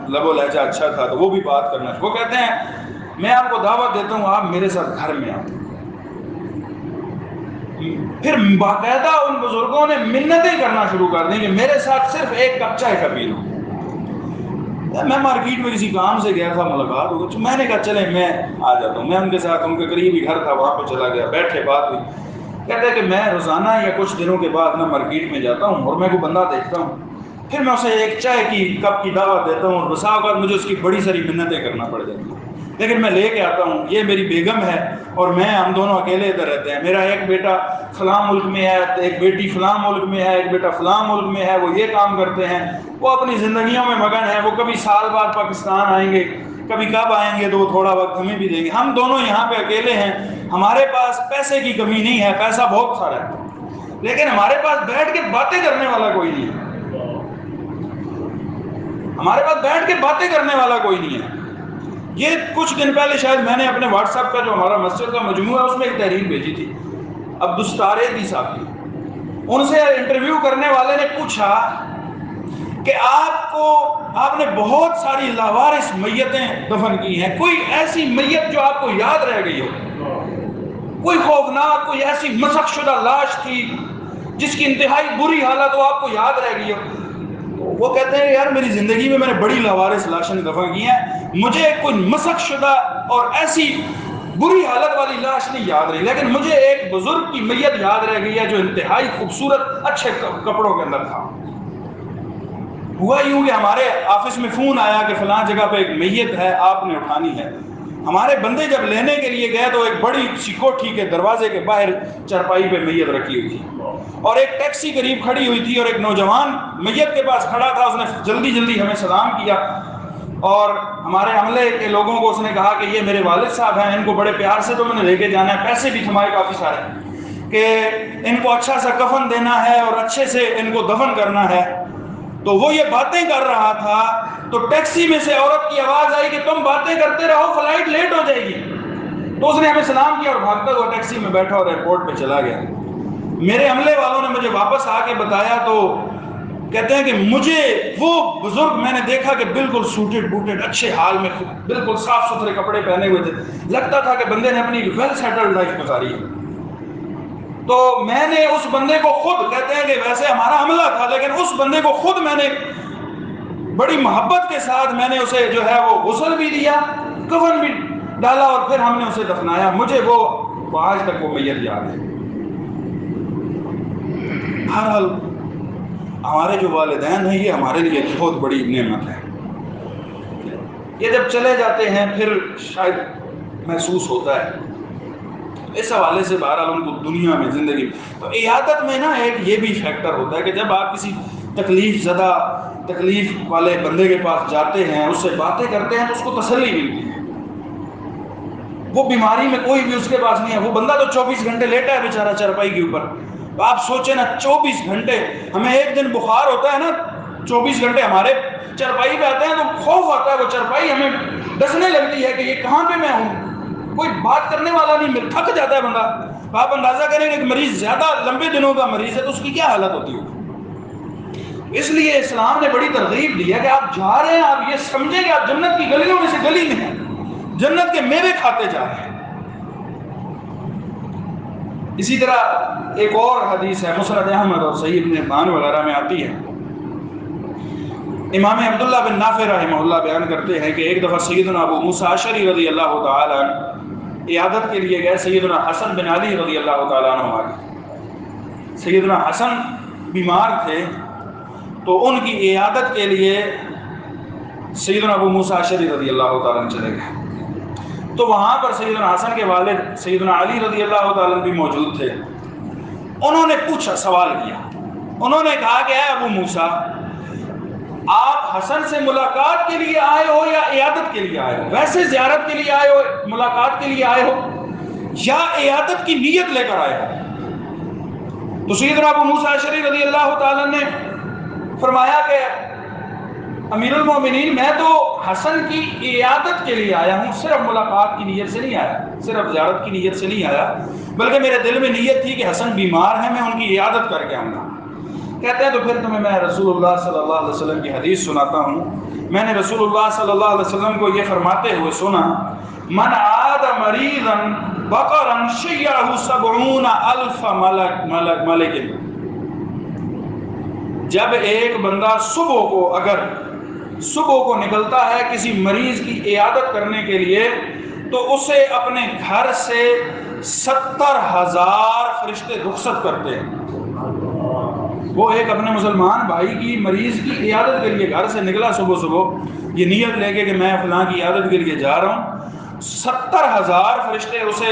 لب و لہجہ اچھا تھا تو وہ بھی بات کرنا، وہ کہتے ہیں میں آپ کو دعوت دیتا ہوں آپ میرے ساتھ گھر میں آؤ۔ پھر باقاعدہ ان بزرگوں نے منتیں کرنا شروع کر دیں کہ میرے ساتھ صرف ایک کپ چائے کا پی لو۔ میں مارکیٹ میں کسی کام سے گیا تھا، ملاقات ہو گئی، میں نے کہا چلیں میں آ جاتا ہوں، میں ان کے ساتھ، ان کے قریب ہی گھر تھا وہاں پہ چلا گیا، بیٹھے بات ہوئی۔ کہتا ہے کہ میں روزانہ یا کچھ دنوں کے بعد میں مارکیٹ میں جاتا ہوں اور میں کوئی بندہ دیکھتا ہوں پھر میں اسے ایک چائے کی کپ کی دعوت دیتا ہوں، اور بسا اوقات مجھے اس کی بڑی ساری منتیں کرنا پڑ جاتی ہیں، لیکن میں لے کے آتا ہوں. یہ میری بیگم ہے اور میں، ہم دونوں اکیلے ادھر رہتے ہیں. میرا ایک بیٹا فلاں ملک میں ہے، ایک بیٹی فلاں ملک میں ہے، ایک بیٹا فلاں ملک میں ہے، وہ یہ کام کرتے ہیں، وہ اپنی زندگیوں میں مگن ہیں. وہ کبھی سال بعد پاکستان آئیں گے، کبھی کب آئیں گے تو وہ تھوڑا وقت ہمیں بھی دیں گے. ہم دونوں یہاں پہ اکیلے ہیں. ہمارے پاس پیسے کی کمی نہیں ہے، پیسہ بہت سارا ہے، لیکن ہمارے پاس بیٹھ کے باتیں کرنے والا کوئی نہیں ہے. ہمارے پاس بیٹھ کے باتیں کرنے والا کوئی نہیں ہے. یہ کچھ دن پہلے شاید میں نے اپنے واٹس ایپ کا جو ہمارا مسجد کا مجموعہ ہے اس میں ایک تحریر بھیجی تھی عبدالستارے صاحب کی. ان سے انٹرویو کرنے والے نے پوچھا کہ آپ نے بہت ساری لاوارث میتیں دفن کی ہیں، کوئی ایسی میت جو آپ کو یاد رہ گئی ہو، کوئی خوفناک، کوئی ایسی مسخ شدہ لاش تھی جس کی انتہائی بری حالت ہو، آپ کو یاد رہ گئی ہو؟ وہ کہتے ہیں یار میری زندگی میں نے بڑی لاوارث لاشیں دفن کی ہیں، مجھے کوئی مسخ شدہ اور ایسی بری حالت والی لاش نہیں یاد رہی، لیکن مجھے ایک بزرگ کی میت یاد رہ گئی ہے جو انتہائی خوبصورت اچھے کپڑوں کے اندر تھا. ہوا یوں کہ ہمارے آفس میں فون آیا کہ فلاں جگہ پہ ایک میت ہے، آپ نے اٹھانی ہے. ہمارے بندے جب لینے کے لیے گئے تو ایک بڑی سی کوٹھی کے دروازے کے باہر چرپائی پہ میت رکھی ہوئی تھی، اور ایک ٹیکسی قریب کھڑی ہوئی تھی، اور ایک نوجوان میت کے پاس کھڑا تھا. اس نے جلدی جلدی ہمیں سلام کیا، اور ہمارے عملے کے لوگوں کو اس نے کہا کہ یہ میرے والد صاحب ہیں، ان کو بڑے پیار سے تو میں نے لے کے جانا ہے، پیسے بھی تھمائے کافی سارے کہ ان کو اچھا سا کفن دینا ہے اور اچھے سے ان کو دفن کرنا ہے. تو وہ یہ باتیں کر رہا تھا تو ٹیکسی میں سے عورت کی آواز آئی کہ تم باتیں کرتے رہو، فلائٹ لیٹ ہو جائے گی. تو اس نے ہمیں سلام کیا اور بھاگتا ہوا ٹیکسی میں بیٹھا اور ایئرپورٹ پہ چلا گیا. میرے عملے والوں نے مجھے واپس آ کے بتایا تو کہتے ہیں کہ مجھے وہ بزرگ میں نے دیکھا کہ بالکل سوٹڈ بوٹڈ اچھے حال میں، بالکل صاف ستھرے کپڑے پہنے ہوئے تھے، لگتا تھا کہ بندے نے اپنی ویل سیٹلڈ لائف گزاری ہے. تو میں نے اس بندے کو خود، کہتے ہیں کہ ویسے ہمارا عملہ تھا لیکن اس بندے کو خود میں نے بڑی محبت کے ساتھ میں نے اسے جو ہے وہ غسل بھی دیا، کفن بھی ڈالا، اور پھر ہم نے اسے دفنایا. مجھے وہ آج تک وہ میت یاد ہے. بہرحال ہمارے جو والدین ہیں یہ ہمارے لیے بہت بڑی نعمت ہے. یہ جب چلے جاتے ہیں پھر شاید محسوس ہوتا ہے اس حوالے سے. بہرحال ان کو دنیا میں زندگی تو عیادت میں نا ایک یہ بھی فیکٹر ہوتا ہے کہ جب آپ کسی تکلیف زدہ، تکلیف والے بندے کے پاس جاتے ہیں، اس سے باتیں کرتے ہیں تو اس کو تسلی ملتی ہے. وہ بیماری میں کوئی بھی اس کے پاس نہیں ہے، وہ بندہ تو 24 گھنٹے لیٹا ہے بیچارہ چرپائی کے اوپر. آپ سوچیں نا 24 گھنٹے، ہمیں ایک دن بخار ہوتا ہے نا، 24 گھنٹے ہمارے چرپائی پہ آتے ہیں تو خوف آتا ہے، وہ چرپائی ہمیں ڈسنے لگتی ہے کہ یہ کہاں پہ میں ہوں، کوئی بات کرنے والا نہیں، مل تھک جاتا ہے بندہ. آپ اندازہ کریں کہ ایک مریض زیادہ لمبے دنوں کا مریض ہے تو اس کی کیا حالت ہوتی ہوگی. اس لیے اسلام نے بڑی ترغیب دی ہے کہ آپ جا رہے ہیں، آپ یہ سمجھیں کہ آپ جنت کی گلیوں میں سے گلی میں ہیں، جنت کے میوے کھاتے جا رہے ہیں. اسی طرح ایک اور حدیث ہے مسند احمد اور صحیح ابن حبان وغیرہ میں آتی ہے. امام عبداللہ بن نافع رحمہ اللہ بیان کرتے ہیں کہ ایک دفعہ سیدنا ابو موسیٰ اشعری رضی اللہ تعالی عنہ عیادت کے لیے گئے. سیدنا حسن بن علی رضی اللہ تعالیٰ عنہ آگے. سیدنا حسن بیمار تھے تو ان کی عیادت کے لیے سیدنا ابو موسیٰ اشعری رضی اللہ تعالیٰ عنہ چلے گئے. تو وہاں پر سیدنا حسن کے والد سیدنا علی رضی اللہ تعالیٰ عنہ بھی موجود تھے. انہوں نے پوچھا، سوال کیا. انہوں نے کہا کہ اے ابو موسیٰ، آپ حسن سے ملاقات کے لیے آئے ہو یا عیادت کے لیے آئے ہو؟ ویسے زیارت کے لیے آئے ہو، ملاقات کے لیے آئے ہو، یا عیادت کی نیت لے کر آئے ہو؟ تو سیدنا ابو موسیٰ اشعری رضی اللہ تعالیٰ نے فرمایا کہ امیر المومنین، میں تو حسن کی عیادت کے لیے آیا ہوں، صرف ملاقات کی نیت سے نہیں آیا، صرف زیارت کی نیت سے نہیں آیا، بلکہ میرے دل میں نیت تھی کہ حسن بیمار ہے، میں ان کی عیادت کر کے آؤں گا. کہتے ہیں تو پھر تمہیں میں رسول اللہ صلی اللہ علیہ وسلم کی حدیث سناتا ہوں. میں نے رسول اللہ صلی اللہ علیہ وسلم کو یہ فرماتے ہوئے سنا، من عاد مریضا بقرا شیعہ 70,000 ملک. جب ایک بندہ صبح کو نکلتا ہے کسی مریض کی عیادت کرنے کے لیے تو اسے اپنے گھر سے 70,000 فرشتے رخصت کرتے ہیں. وہ ایک اپنے مسلمان بھائی کی مریض کی عیادت کے لیے گھر سے نکلا صبح صبح، یہ نیت لے کے کہ میں فلاں کی عیادت کے لیے جا رہا ہوں، 70,000 فرشتے اسے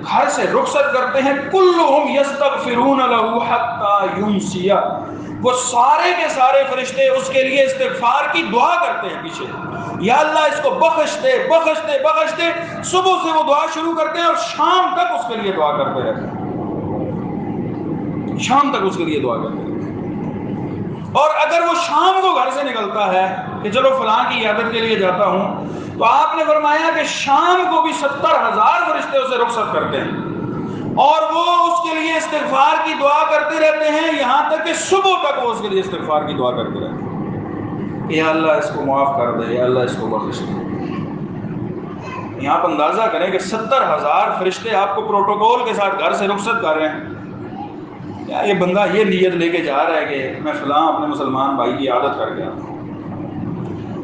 گھر سے رخصت کرتے ہیں، کلہم یستغفرون لہ حتی یمسی، وہ سارے کے سارے فرشتے اس کے لیے استغفار کی دعا کرتے ہیں پیچھے، یا اللہ اس کو بخش دے بخش دے بخش دے، صبح سے وہ دعا شروع کرتے ہیں اور شام تک اس کے لیے دعا کرتے رہتے ہیں، شام تک اس کے لیے دعا کرتے ہیں۔ اور اگر وہ شام کو گھر سے نکلتا ہے کہ چلو فلاں کی عیادت کے لیے جاتا ہوں، تو آپ نے فرمایا کہ شام کو بھی 70,000 فرشتے اسے رخصت کرتے ہیں اور وہ اس کے لیے استغفار کی دعا کرتے رہتے ہیں، یہاں تک کہ صبح تک وہ اس کے لیے استغفار کی دعا کرتے رہتے ہیں کہ یا اللہ اس کو معاف کر دے، یا اللہ اس کو بخش دے۔ یہاں آپ اندازہ کریں کہ 70,000 فرشتے آپ کو پروٹوکول کے ساتھ گھر سے رخصت کر رہے ہیں، یہ بندہ یہ نیت لے کے جا رہا ہے کہ میں فلاں اپنے مسلمان بھائی کی عادت کر گیا،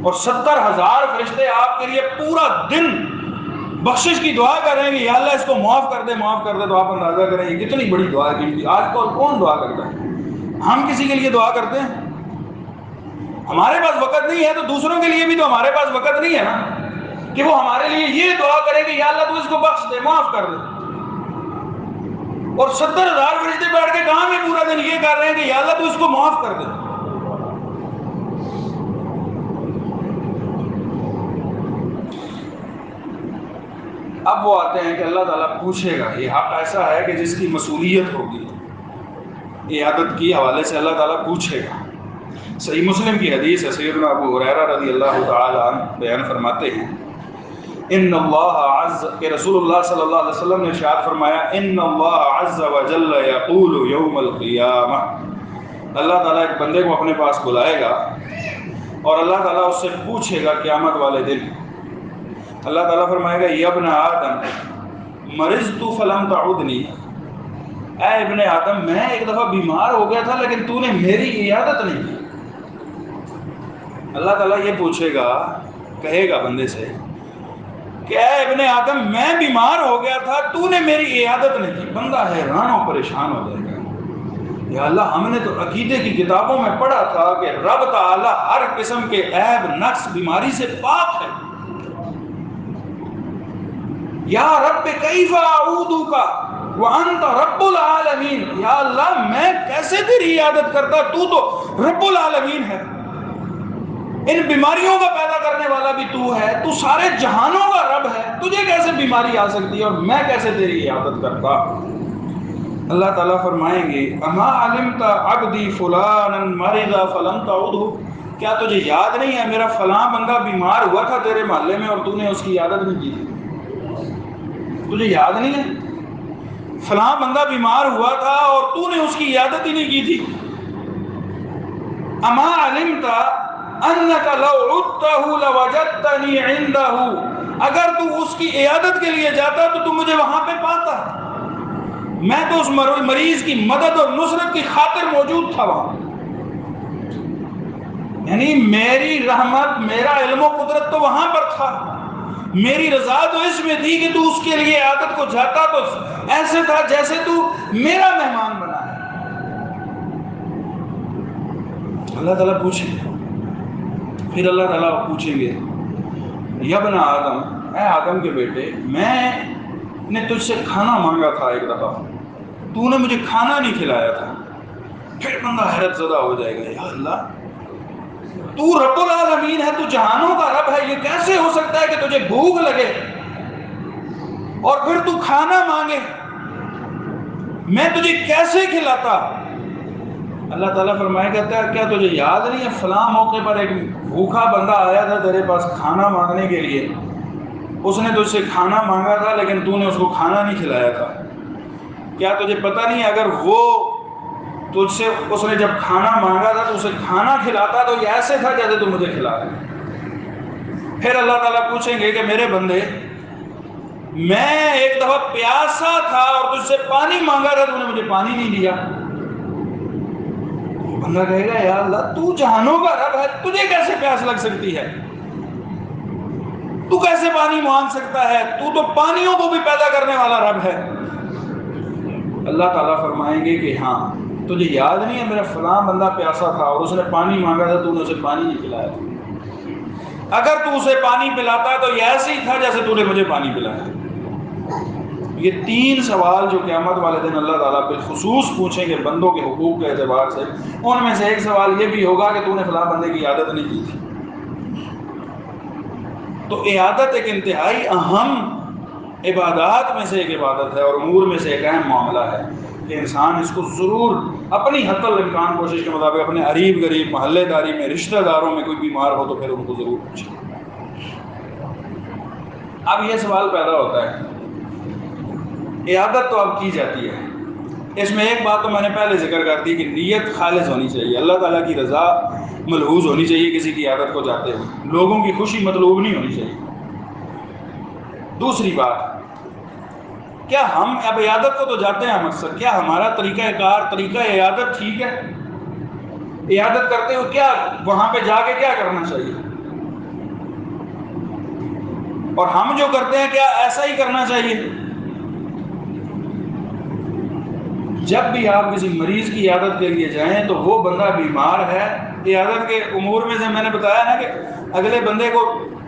اور 70,000 فرشتے آپ کے لیے پورا دن بخشش کی دعا کر رہے ہیں کہ یا اللہ اس کو معاف کر دے معاف کر دے، تو آپ اندازہ کریں یہ کتنی بڑی دعا ہے۔ آج کل کون دعا کرتا ہے؟ ہم کسی کے لیے دعا کرتے ہیں؟ ہمارے پاس وقت نہیں ہے تو دوسروں کے لیے بھی تو ہمارے پاس وقت نہیں ہے نا کہ وہ ہمارے لیے یہ دعا کرے کہ یا اللہ تو اس کو بخش دے معاف کر دے، اور 70,000 فرشتے بیٹھ کے کہاں میں پورا دن یہ کر رہے ہیں کہ یا اللہ تو اس کو معاف کر دے۔ اب وہ آتے ہیں کہ اللہ تعالیٰ پوچھے گا، یہ حق ایسا ہے کہ جس کی مسئولیت ہوگی، عیادت کی حوالے سے اللہ تعالیٰ پوچھے گا۔ صحیح مسلم کی حدیث ہے، سیدنا ابو ہریرہ رضی اللہ تعالی عنہ بیان فرماتے ہیں ان اللہ عز، کہ رسول اللہ صلی اللہ علیہ وسلم نے ارشاد فرمایا ان اللہ عز وجل یقول یوم القیامہ، اللہ تعالیٰ ایک بندے کو اپنے پاس بلائے گا اور اللہ تعالیٰ اس سے پوچھے گا قیامت والے دن، اللہ تعالیٰ فرمائے گا یا ابن آدم مرضت فلم تعودنی، اے ابن آدم میں ایک دفعہ بیمار ہو گیا تھا لیکن تو نے میری عیادت نہیں کی۔ اللہ تعالیٰ یہ پوچھے گا، کہے گا بندے سے کہ اے ابن آدم میں بیمار ہو گیا تھا تو نے میری عیادت نہیں کی۔ بندہ حیران اور پریشان ہو جائے گا، یا اللہ ہم نے تو عقیدے کی کتابوں میں پڑھا تھا کہ رب تعالیٰ ہر قسم کے عیب نقص بیماری سے پاک ہے، یا رب کیف اعوذک وانت رب العالمین، یا اللہ میں کیسے تیری عیادت کرتا، تو رب العالمین ہے، ان بیماریوں کا پیدا کرنے والا بھی تو ہے، تو سارے جہانوں کا رب ہے، تجھے کیسے بیماری آ سکتی ہے اور میں کیسے تیری عیادت کرتا۔ اللہ تعالیٰ فرمائیں گے اما علمت عبدی فلانا مرض فلم تعودہ، کیا تجھے یاد نہیں ہے میرا فلاں بندہ بیمار ہوا تھا تیرے محلے میں اور تو نے اس کی عیادت نہیں کی تھی؟ تجھے یاد نہیں ہے فلاں بندہ بیمار ہوا تھا اور تو نے اس کی عیادت ہی نہیں کی تھی؟ اما علمت انک لو عدتہ لوجدتنی عندہ، اگر تو اس کی عیادت کے لیے جاتا تو مجھے وہاں پہ پاتا، میں تو اس مریض کی مدد اور نصرت کی خاطر موجود تھا وہاں۔ یعنی میری رحمت، میرا علم و قدرت تو وہاں پر تھا، میری رضا تو اس میں تھی کہ تو اس کے لیے عیادت کو جاتا تو ایسے تھا جیسے تو میرا مہمان بنا ہے۔ اللہ تعالیٰ پوچھیں گے، پھر اللہ تعالیٰ پوچھیں گے یا ابن آدم، اے آدم کے بیٹے میں نے تجھ سے کھانا مانگا تھا ایک دفعہ، تو نے مجھے کھانا نہیں کھلایا تھا۔ پھر بندہ حیرت زدہ ہو جائے گا، یا اللہ تو رب العالمین ہے، تو جہانوں کا رب ہے، یہ کیسے ہو سکتا ہے کہ تجھے بھوک لگے اور پھر تو کھانا مانگے، میں تجھے کیسے کھلاتا؟ اللہ تعالیٰ فرمائے کہتا ہے کیا تجھے یاد نہیں ہے فلاں موقع پر ایک بھوکا بندہ آیا تھا تیرے پاس کھانا مانگنے کے لیے، اس نے تجھ سے کھانا مانگا تھا لیکن تو نے اس کو کھانا نہیں کھلایا تھا؟ کیا تجھے پتہ نہیں اگر وہ تجھ سے اس نے جب کھانا مانگا تھا تو اسے کھانا کھلاتا تو یہ ایسے تھا جیسے تو مجھے کھلا رہے؟ پھر اللہ تعالیٰ پوچھیں گے کہ میرے بندے میں ایک دفعہ پیاسا تھا اور تجھ سے پانی مانگا تھا تو نے مجھے پانی نہیں دیا۔ بندہ کہے گا یا اللہ تو جہانوں کا رب ہے، تجھے کیسے پیاس لگ سکتی ہے، تو کیسے پانی مانگ سکتا ہے، تو پانیوں کو بھی پیدا کرنے والا رب ہے۔ اللہ تعالیٰ فرمائیں گے کہ ہاں تجھے یاد نہیں ہے میرا فلاں بندہ پیاسا تھا اور اس نے پانی مانگا تھا، تو نے اسے پانی نہیں پلایا؟ اگر تو اسے پانی پلاتا تو یہ ایسے ہی تھا جیسے تو نے مجھے پانی پلایا۔ یہ 3 سوال جو قیامت والے دن اللہ تعالیٰ بالخصوص پوچھیں گے بندوں کے حقوق کے اعتبار سے، ان میں سے ایک سوال یہ بھی ہوگا کہ تو نے فلاں بندے کی عادت نہیں کی تھی۔ تو عیادت ایک انتہائی اہم عبادات میں سے ایک عبادت ہے، اور امور میں سے ایک اہم معاملہ ہے کہ انسان اس کو ضرور اپنی حتی الامکان کوشش کے مطابق اپنے قریب غریب محلے داری میں رشتہ داروں میں کوئی بیمار ہو تو پھر ان کو ضرور پوچھے۔ اب یہ سوال پیدا ہوتا ہے، عیادت تو اب کی جاتی ہے، اس میں ایک بات تو میں نے پہلے ذکر کر دی کہ نیت خالص ہونی چاہیے، اللہ تعالیٰ کی رضا ملحوظ ہونی چاہیے کسی کی عیادت کو جاتے ہوئے، لوگوں کی خوشی مطلوب نہیں ہونی چاہیے۔ دوسری بات، کیا ہم اب عیادت کو تو جاتے ہیں ہم اکثر، کیا ہمارا طریقہ کار طریقہ عیادت ٹھیک ہے؟ عیادت کرتے ہوئے کیا وہاں پہ جا کے کیا کرنا چاہیے؟ اور ہم جو کرتے ہیں کیا ایسا ہی کرنا چاہیے؟ جب بھی آپ کسی مریض کی عیادت کے لیے جائیں تو وہ بندہ بیمار ہے، عیادت کے امور میں سے میں نے بتایا نا کہ اگلے بندے کو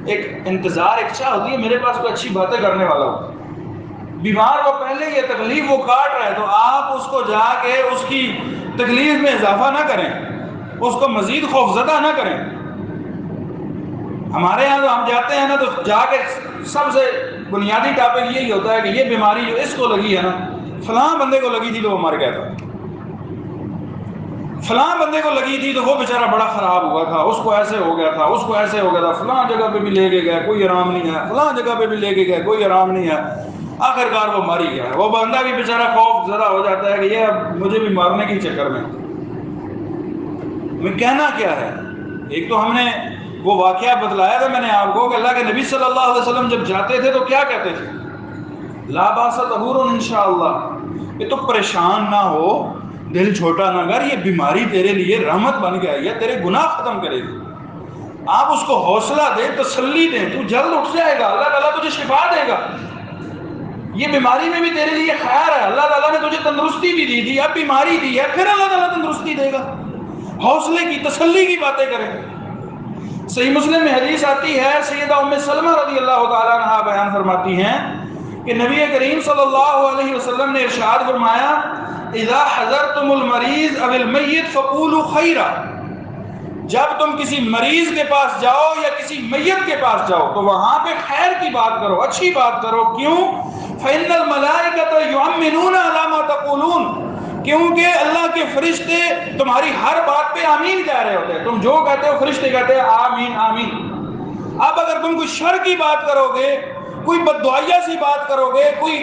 ایک انتظار، ایک چاہ ہوتی ہے میرے پاس کوئی اچھی باتیں کرنے والا ہو۔ بیمار کو پہلے یہ تکلیف وہ کاٹ رہا ہے تو آپ اس کو جا کے اس کی تکلیف میں اضافہ نہ کریں، اس کو مزید خوفزدہ نہ کریں۔ ہمارے یہاں تو ہم جاتے ہیں نا تو جا کے سب سے بنیادی ٹاپک یہی ہوتا ہے کہ یہ بیماری جو اس کو لگی ہے نا، فلاں بندے کو لگی تھی تو وہ مر گیا تھا، فلاں بندے کو لگی تھی تو وہ بیچارہ بڑا خراب ہوا تھا، اس کو ایسے ہو گیا تھا، اس کو ایسے ہو گیا تھا، فلاں جگہ پہ بھی لے کے گئے کوئی آرام نہیں ہے، فلاں جگہ پہ بھی لے کے گئے کوئی آرام نہیں ہے، آخرکار وہ مر ہی گیا ہے۔ وہ بندہ بھی بیچارہ خوف زدہ ہو جاتا ہے کہ یہ اب مجھے بھی مارنے کے چکر میں۔ ہمیں کہنا کیا ہے؟ ایک تو ہم نے وہ واقعہ بتلایا تھا میں نے آپ کو کہ اللہ کے نبی صلی اللہ علیہ وسلم جب جاتے تھے تو کیا کہتے تھے؟ لا باس طہور انشاءاللہ، کہ تو پریشان نہ ہو، دل چھوٹا نہ کر، یہ بیماری تیرے لیے رحمت بن کے آئی ہے، تیرے گناہ ختم کرے گی۔ آپ اس کو حوصلہ دیں، تسلی دیں، تو جلد اٹھ جائے گا، اللہ تعالیٰ تجھے شفا دے گا، یہ بیماری میں بھی تیرے لیے خیر ہے، اللہ تعالیٰ نے تجھے تندرستی بھی دی تھی، اب بیماری دی ہے، پھر اللہ تعالیٰ تندرستی دے گا۔ حوصلے کی تسلی کی باتیں کریں۔ صحیح مسلم میں حدیث آتی ہے، سیدہ ام سلمہ رضی اللہ تعالیٰ عنہا بیان فرماتی ہیں کہ نبی کریم صلی اللہ علیہ وسلم نے ارشاد فرمایا، اذا حضرتم المریض او المیت فقولوا خیرا، جب تم کسی مریض کے پاس جاؤ یا کسی میت کے پاس جاؤ تو وہاں پہ خیر کی بات کرو، اچھی بات کرو۔ کیوں؟ فإن الملائکۃ یؤمنون علی ما تقولون، کیونکہ اللہ کے فرشتے تمہاری ہر بات پہ آمین کہہ رہے ہوتے ہیں، تم جو کہتے ہو فرشتے کہتے ہیں آمین آمین۔ اب اگر تم کوئی شر کی بات کرو گے، کوئی بددعائیہ سی بات کرو گے، کوئی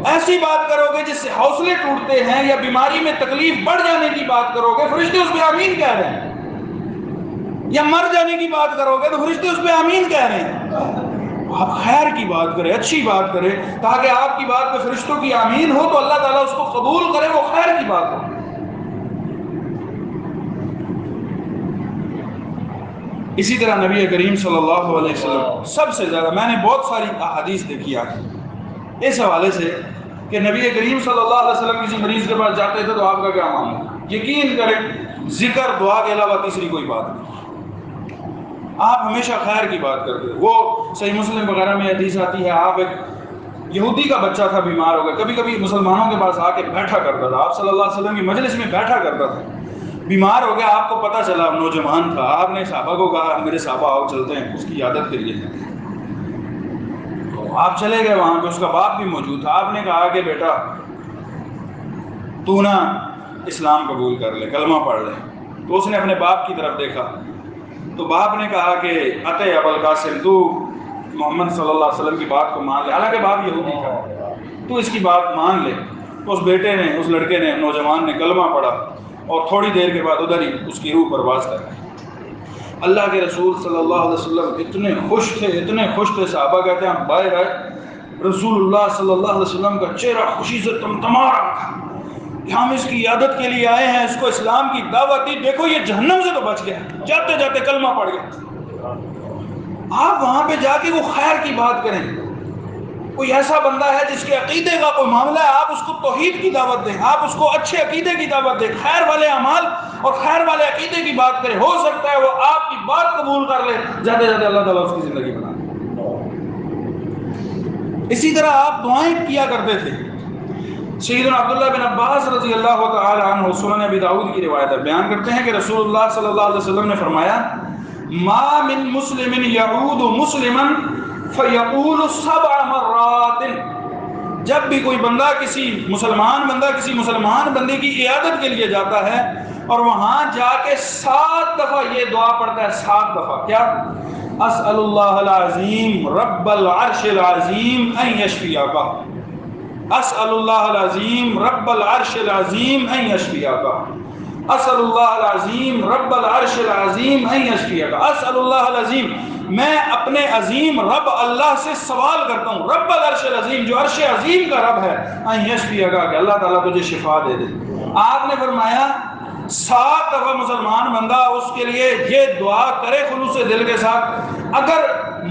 ایسی بات کرو گے جس سے حوصلے ٹوٹتے ہیں، یا بیماری میں تکلیف بڑھ جانے کی بات کرو گے، فرشتے اس پہ آمین کہہ رہے ہیں، یا مر جانے کی بات کرو گے تو فرشتے اس پہ آمین کہہ رہے ہیں۔ آپ خیر کی بات کریں، اچھی بات کریں، تاکہ آپ کی بات پہ فرشتوں کی آمین ہو تو اللہ تعالیٰ اس کو قبول کرے، وہ خیر کی بات ہو۔ اسی طرح نبی کریم صلی اللہ علیہ وسلم سب سے زیادہ، میں نے بہت ساری احادیث دیکھی آج اس حوالے سے کہ نبی کریم صلی اللہ علیہ وسلم کسی مریض کے پاس جاتے تھے تو آپ کا کیا معاملہ؟ یقین کریں ذکر دعا کے علاوہ تیسری کوئی بات نہیں، آپ ہمیشہ خیر کی بات کرتے ہیں۔ وہ صحیح مسلم وغیرہ میں حدیث آتی ہے، آپ ایک یہودی کا بچہ تھا بیمار ہو گیا، کبھی کبھی مسلمانوں کے پاس آ کے بیٹھا کرتا تھا، آپ صلی اللہ علیہ وسلم کی مجلس میں بیٹھا کرتا تھا، بیمار ہو گیا، آپ کو پتہ چلا نوجوان تھا، آپ نے صحابہ کو کہا میرے صحابہ آؤ چلتے ہیں اس کی عادت کے لیے، تو آپ چلے گئے وہاں پہ، اس کا باپ بھی موجود تھا، آپ نے کہا کہ بیٹا تو نا اسلام قبول کر لے، کلمہ پڑھ لے۔ تو اس نے اپنے باپ کی طرف دیکھا تو باپ نے کہا کہ اتے ابو القاسم، تو محمد صلی اللہ علیہ وسلم کی بات کو مان لے، حالانکہ باپ یہودی تھا، تو اس کی بات مان لے۔ تو اس بیٹے نے، اس لڑکے نے، نوجوان نے کلمہ پڑھا اور تھوڑی دیر کے بعد ادھر ہی اس کی روح پرواز کر گئی۔ اللہ کے رسول صلی اللہ علیہ وسلم اتنے خوش تھے، اتنے خوش تھے، صحابہ کہتے ہیں ہم باہر آئے، رسول اللہ صلی اللہ علیہ وسلم کا چہرہ خوشی سے تمتما رہا تھا کہ ہم اس کی عیادت کے لیے آئے ہیں، اس کو اسلام کی دعوت دی، دیکھو یہ جہنم سے تو بچ گیا، جاتے جاتے کلمہ پڑھ گیا۔ آپ وہاں پہ جا کے وہ خیر کی بات کریں، کوئی ایسا بندہ ہے جس کے عقیدے کا کوئی معاملہ ہے، آپ اس کو توحید کی دعوت دیں، آپ اس کو اچھے عقیدے کی دعوت دیں، خیر والے اعمال اور خیر والے عقیدے کی بات کریں، ہو سکتا ہے وہ آپ کی بات قبول کر لے، زیادہ زیادہ اللہ تعالیٰ اس کی زندگی بنا دے۔ اسی طرح آپ دعائیں کیا کرتے تھے۔ سیدنا عبداللہ بن عباس رضی اللہ تعالی عنہ سنن ابی داؤد کی روایت ہے، بیان کرتے ہیں کہ رسول اللہ صلی اللہ علیہ وسلم نے فرمایا ما من مسلم یعود مسلما فیقول 7 مرات، جب بھی کوئی بندہ کسی مسلمان بندے کی عیادت کے لیے جاتا ہے اور وہاں جا کے 7 دفعہ یہ دعا پڑھتا ہے، 7 دفعہ کیا؟ اسأل اللہ العظیم رب العرش العظیم ان یشفیک، اسأل اللہ العظیم رب العرش العظیم ان یشفیک، اسأل اللہ العظیم رب العرش العظیم ان یشفیک، اسأل اللہ العظیم، میں اپنے عظیم رب اللہ سے سوال کرتا ہوں، رب العرش العظیم جو عرش عظیم کا رب ہے، ان یشفیک کہ اللہ تعالیٰ تجھے شفا دے دے۔ آپ نے فرمایا 7 دفعہ مسلمان بندہ اس کے لیے یہ دعا کرے خلوص دل کے ساتھ، اگر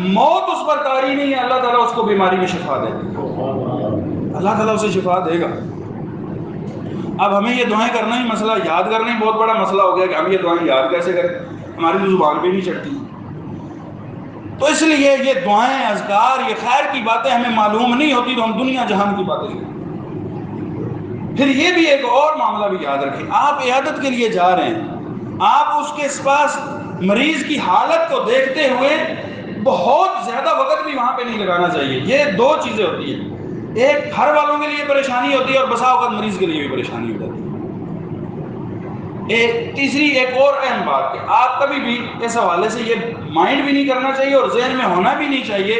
موت اس پر طاری نہیں ہے اللہ تعالیٰ اس کو بیماری میں شفا دے دے، اللہ تعالیٰ اسے شفا دے گا۔ اب ہمیں یہ دعائیں کرنا ہی مسئلہ، یاد کرنا ہی بہت بڑا مسئلہ ہو گیا کہ ہم یہ دعائیں یاد کیسے کریں، ہماری تو زبان پہ نہیں چڑھتی۔ تو اس لیے یہ دعائیں، اذکار، یہ خیر کی باتیں ہمیں معلوم نہیں ہوتی تو ہم دنیا جہان کی باتیں کریں۔ پھر یہ بھی ایک اور معاملہ بھی یاد رکھیں، آپ عیادت کے لیے جا رہے ہیں، آپ اس کے پاس مریض کی حالت کو دیکھتے ہوئے بہت زیادہ وقت بھی وہاں پہ نہیں لگانا چاہیے۔ یہ 2 چیزیں ہوتی ہیں، ایک گھر والوں کے لیے پریشانی ہوتی ہے اور بسا اوقات مریض کے لیے بھی پریشانی ہو جاتی ہے۔ تیسری ایک اور اہم بات کہ آپ کبھی بھی اس حوالے سے یہ مائنڈ بھی نہیں کرنا چاہیے اور ذہن میں ہونا بھی نہیں چاہیے،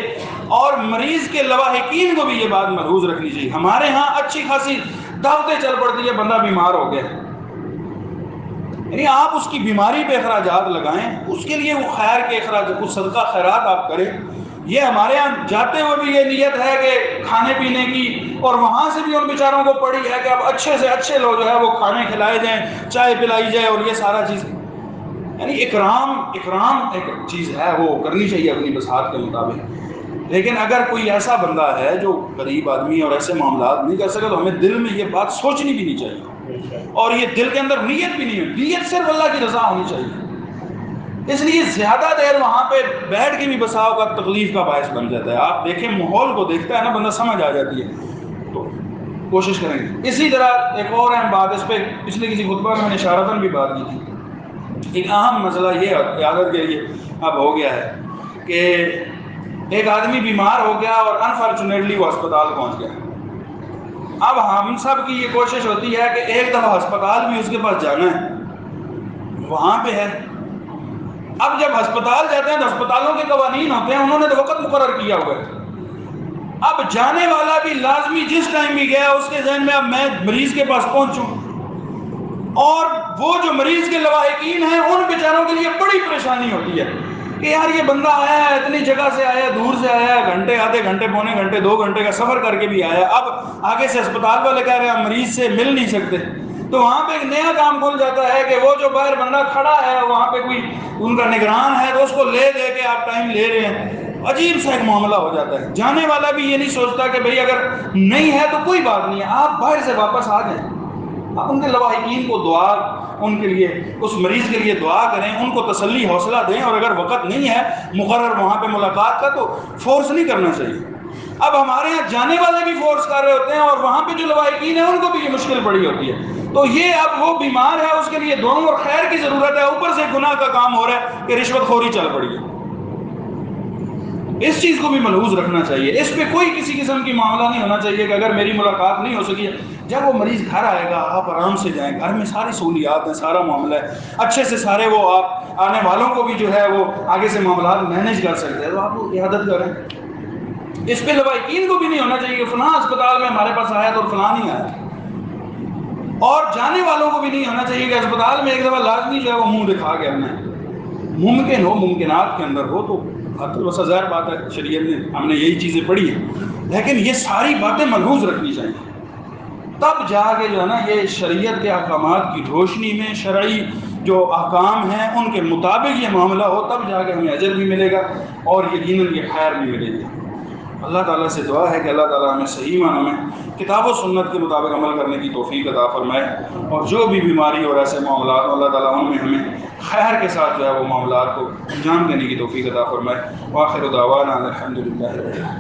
اور مریض کے لواحقین کو بھی یہ بات محفوظ رکھنی چاہیے۔ ہمارے ہاں اچھی خاصی دعوتیں چل پڑتی ہے، بندہ بیمار ہو گیا، یعنی آپ اس کی بیماری پہ اخراجات لگائیں، اس کے لیے وہ خیر کے اخراجات، کچھ صدقہ خیرات آپ کریں۔ یہ ہمارے ہاں جاتے ہوئے بھی یہ نیت ہے کہ کھانے پینے کی، اور وہاں سے بھی ان بیچاروں کو پڑی ہے کہ اب اچھے سے اچھے لوگ جو ہے وہ کھانے کھلائے جائیں، چائے پلائی جائے، اور یہ سارا چیز، یعنی اکرام ایک چیز ہے وہ کرنی چاہیے اپنی بساط کے مطابق۔ لیکن اگر کوئی ایسا بندہ ہے جو غریب آدمی اور ایسے معاملات نہیں کر سکے تو ہمیں دل میں یہ بات سوچنی بھی نہیں چاہیے، اور یہ دل کے اندر نیت بھی نہیں ہے، نیت صرف اللہ کی رضا ہونی چاہیے۔ اس لیے زیادہ دیر وہاں پہ بیٹھ کے بھی بساؤ کا تکلیف کا باعث بن جاتا ہے۔ آپ دیکھیں ماحول کو دیکھتا ہے نا بندہ، سمجھ آ جاتی ہے، تو کوشش کریں گے۔ اسی طرح ایک اور اہم بات، اس پہ پچھلے کسی خطبہ میں نے اشارتاً بھی بات کی تھی، ایک اہم مسئلہ یہ عیادت کے لیے اب ہو گیا ہے کہ ایک آدمی بیمار ہو گیا اور انفارچونیٹلی وہ ہسپتال پہنچ گیا۔ اب ہم سب کی یہ کوشش ہوتی ہے کہ ایک دفعہ ہسپتال بھی اس کے پاس جانا ہے، وہاں پہ ہے۔ اب جب ہسپتال جاتے ہیں تو ہسپتالوں کے قوانین ہوتے ہیں، انہوں نے تو وقت مقرر کیا ہوا ہے۔ اب جانے والا بھی لازمی جس ٹائم بھی گیا اس کے ذہن میں اب میں مریض کے پاس پہنچوں، اور وہ جو مریض کے لواحقین ہیں ان بیچاروں کے لیے بڑی پریشانی ہوتی ہے کہ یار یہ بندہ آیا ہے، اتنی جگہ سے آیا ہے، دور سے آیا ہے، گھنٹے آدھے گھنٹے پونے گھنٹے 2 گھنٹے کا سفر کر کے بھی آیا ہے، اب آگے سے اسپتال والے کہہ رہے ہیں مریض سے مل نہیں سکتے، تو وہاں پہ ایک نیا کام کھل جاتا ہے کہ وہ جو باہر بندہ کھڑا ہے وہاں پہ کوئی ان کا نگران ہے تو اس کو لے دے کے آپ ٹائم لے رہے ہیں۔ عجیب سا ایک معاملہ ہو جاتا ہے۔ جانے والا بھی یہ نہیں سوچتا کہ بھئی اگر نہیں ہے تو کوئی بات نہیں ہے، آپ باہر سے واپس آ جائیں، آپ ان کے لواحقین کو دعا، ان کے لیے اس مریض کے لیے دعا کریں، ان کو تسلی حوصلہ دیں، اور اگر وقت نہیں ہے مقرر وہاں پہ ملاقات کا تو فورس نہیں کرنا چاہیے۔ اب ہمارے یہاں جانے والے بھی فورس کر رہے ہوتے ہیں اور وہاں پہ جو لواحقین ہیں ان کو بھی یہ مشکل پڑی ہوتی ہے، تو یہ اب وہ بیمار ہے، اس کے لیے دعاؤں اور خیر کی ضرورت ہے، اوپر سے گناہ کا کام ہو رہا ہے کہ رشوت خوری چل پڑی ہے۔ اس چیز کو بھی ملحوظ رکھنا چاہیے، اس پہ کوئی کسی قسم کی معاملہ نہیں ہونا چاہیے کہ اگر میری ملاقات نہیں ہو سکی ہے، جب وہ مریض گھر آئے گا آپ آرام سے جائیں، گھر میں ساری سہولیات ہیں، سارا معاملہ ہے اچھے سے، سارے وہ آپ آنے والوں کو بھی جو ہے وہ آگے سے معاملات مینیج کر سکتے ہیں، تو آپ عیادت کریں۔ اس پہ لواحقین کو بھی نہیں ہونا چاہیے کہ فلاں اسپتال میں ہمارے پاس آیا تو فلاں نہیں آیا، اور جانے والوں کو بھی نہیں ہونا چاہیے کہ اسپتال میں ایک دفعہ لازمی جو ہے وہ منہ دکھا کے ہمیں ممکن ہو، ممکنات کے اندر ہو تو بس ظاہر بات ہے شریعت میں ہم نے یہی چیزیں پڑھی ہیں، لیکن یہ ساری باتیں ملحوظ رکھنی چاہیے، تب جا کے جو ہے نا یہ شریعت کے احکامات کی روشنی میں شرعی جو احکام ہیں ان کے مطابق یہ معاملہ ہو، تب جا کے ہمیں اجر بھی ملے گا اور یقیناً یہ خیر بھی ملے گی۔ اللہ تعالیٰ سے دعا ہے کہ اللہ تعالیٰ ہمیں صحیح معنوں میں کتاب و سنت کے مطابق عمل کرنے کی توفیق عطا فرمائے، اور جو بھی بیماری اور ایسے معاملات ہوں اللہ تعالیٰ ان میں ہمیں خیر کے ساتھ جو ہے وہ معاملات کو انجام دینے کی توفیق عطا فرمائے۔ وآخر دعوانا الحمدللہ۔